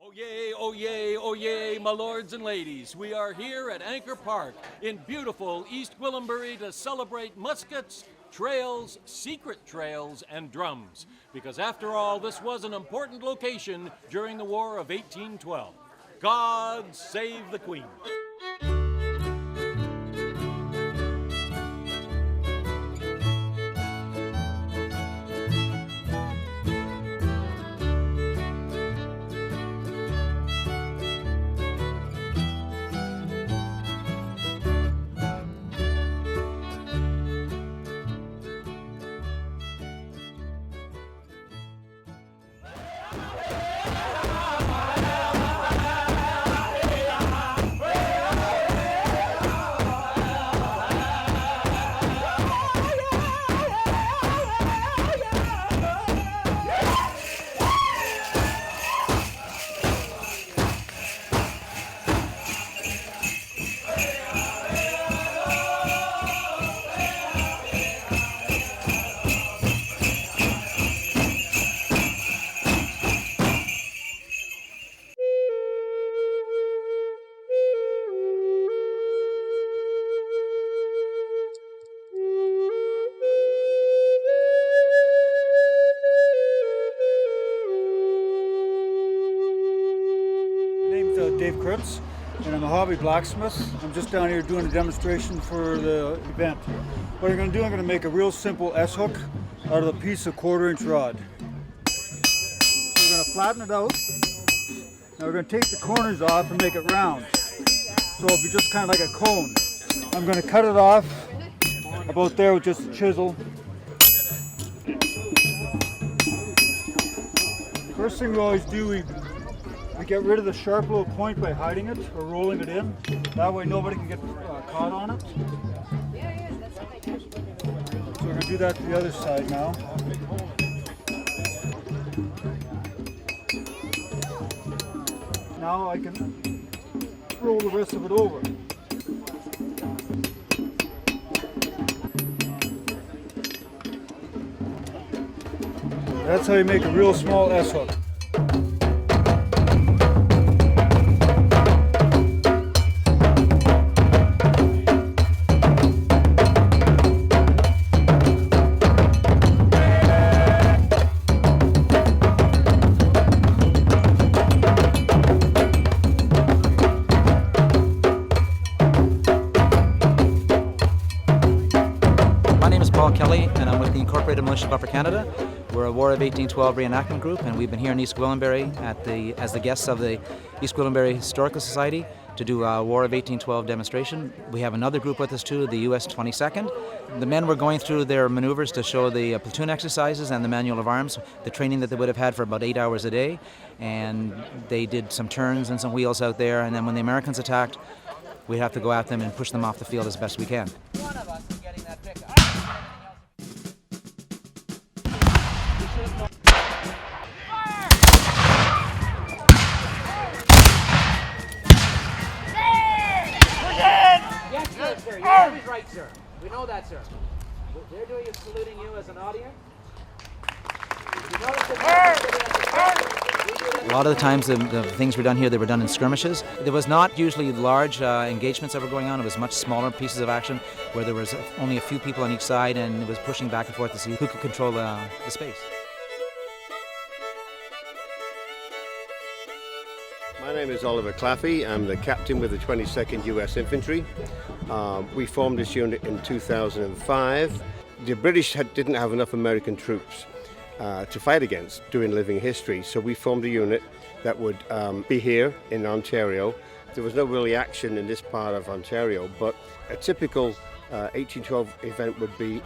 Oh yay, oh yay, oh yay, my lords and ladies. We are here at Anchor Park in beautiful East Gwillimbury to celebrate muskets, trails, secret trails, and drums. Because after all, this was an important location during the War of 1812. God save the Queen. Dave Kritz, and I'm a hobby blacksmith. I'm just down here doing a demonstration for the event. What I'm going to do, I'm going to make a real simple S-hook out of a piece of 1/4-inch rod. So we're going to flatten it out. Now we're going to take the corners off and make it round. So it'll be just kind of like a cone. I'm going to cut it off about there with just a chisel. First thing we always do, we get rid of the sharp little point by hiding it or rolling it in. That way nobody can get caught on it. So we're going to do that to the other side now. Now I can roll the rest of it over. That's how you make a real small S-hook. Kelly, and I'm with the Incorporated Militia of Upper Canada. We're a War of 1812 reenactment group, and we've been here in East Gwillimbury as the guests of the East Gwillimbury Historical Society to do a War of 1812 demonstration. We have another group with us too, the US 22nd. The men were going through their maneuvers to show the platoon exercises and the manual of arms, the training that they would have had for about 8 hours a day, and they did some turns and some wheels out there, and then when the Americans attacked, we'd have to go at them and push them off the field as best we can. One of us is getting that pickup. Sir, you're always right, sir. We know that, sir. What they're doing is saluting you as an audience. A lot of the times the things were done here, they were done in skirmishes. There was not usually large engagements that were going on. It was much smaller pieces of action where there was only a few people on each side, and it was pushing back and forth to see who could control the space. My name is Oliver Claffey. I'm the captain with the 22nd US Infantry. We formed this unit in 2005. The British didn't have enough American troops to fight against during living history, so we formed a unit that would be here in Ontario. There was no really action in this part of Ontario, but a typical 1812 event would be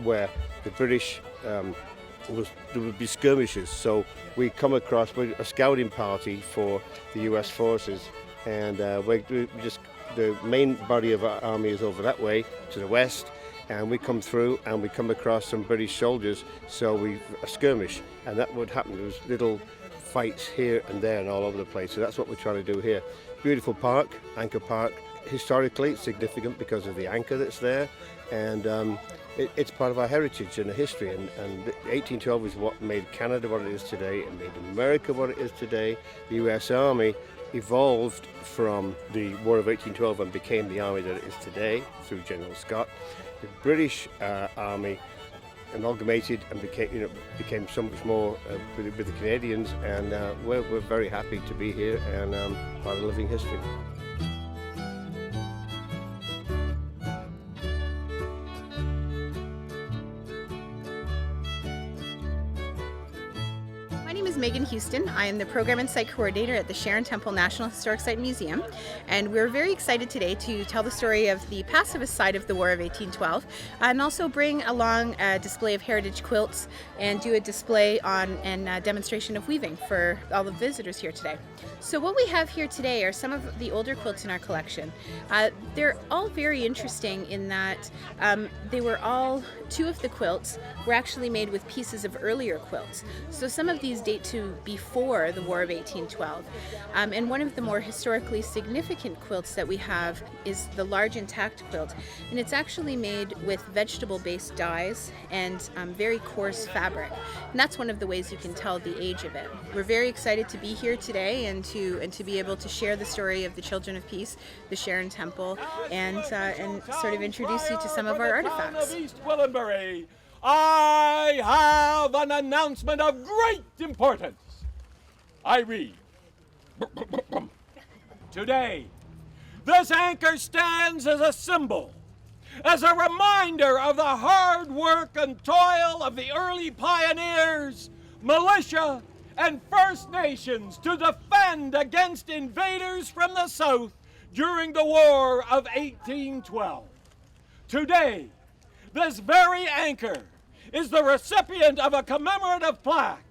where the British there would be skirmishes. So we come across a scouting party for the US forces, and the main body of our army is over that way to the west, and we come through and we come across some British soldiers, so we skirmish, and that would happen. There was little fights here and there and all over the place, so that's what we're trying to do here. Beautiful park, Anchor Park. Historically it's significant because of the anchor that's there, and it's part of our heritage and history, and 1812 is what made Canada what it is today, and made America what it is today. The US Army evolved from the War of 1812 and became the army that it is today through General Scott. The British Army amalgamated and became so much more with the Canadians, and we're very happy to be here and part of living history. My name is Megan Houston. I am the Program and Site Coordinator at the Sharon Temple National Historic Site Museum, and we're very excited today to tell the story of the pacifist side of the War of 1812 and also bring along a display of heritage quilts and do a display on and demonstration of weaving for all the visitors here today. So what we have here today are some of the older quilts in our collection. They're all very interesting in that they were all, two of the quilts were actually made with pieces of earlier quilts. So some of these date to before the War of 1812. And one of the more historically significant quilts that we have is the large intact quilt. And it's actually made with vegetable-based dyes and very coarse fabric. And that's one of the ways you can tell the age of it. We're very excited to be here today and to be able to share the story of the Children of Peace, the Sharon Temple, and sort of introduce you to some of our artifacts. Of East Gwillimbury, I have an announcement of great importance. I read. Today, this anchor stands as a symbol, as a reminder of the hard work and toil of the early pioneers, militia, and First Nations to defend against invaders from the south during the War of 1812. Today, this very anchor is the recipient of a commemorative plaque.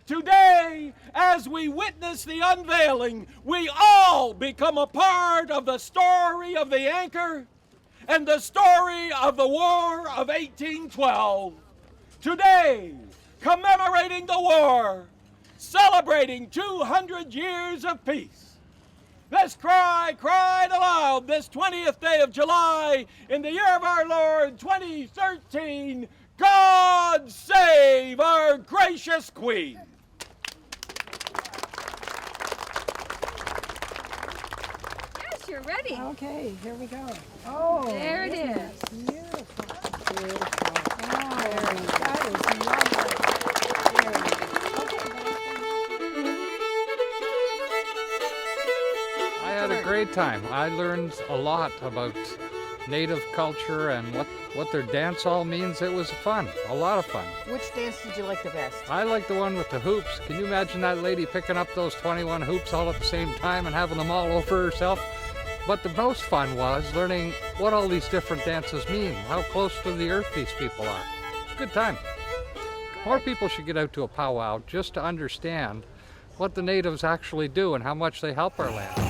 Today, as we witness the unveiling, we all become a part of the story of the anchor and the story of the War of 1812. Today, commemorating the war, celebrating 200 years of peace. This cry cried aloud this 20th day of July in the year of our Lord 2013, God save our gracious Queen. Yes, you're ready. Okay, here we go. Oh, There it is. beautiful. Beautiful. Oh, that is lovely. I had a great time. I learned a lot about Native culture and what their dance all means. It was fun, a lot of fun. Which dance did you like the best? I like the one with the hoops. Can you imagine that lady picking up those 21 hoops all at the same time and having them all over herself? But the most fun was learning what all these different dances mean, how close to the earth these people are. It's a good time. More people should get out to a powwow just to understand what the natives actually do and how much they help our land.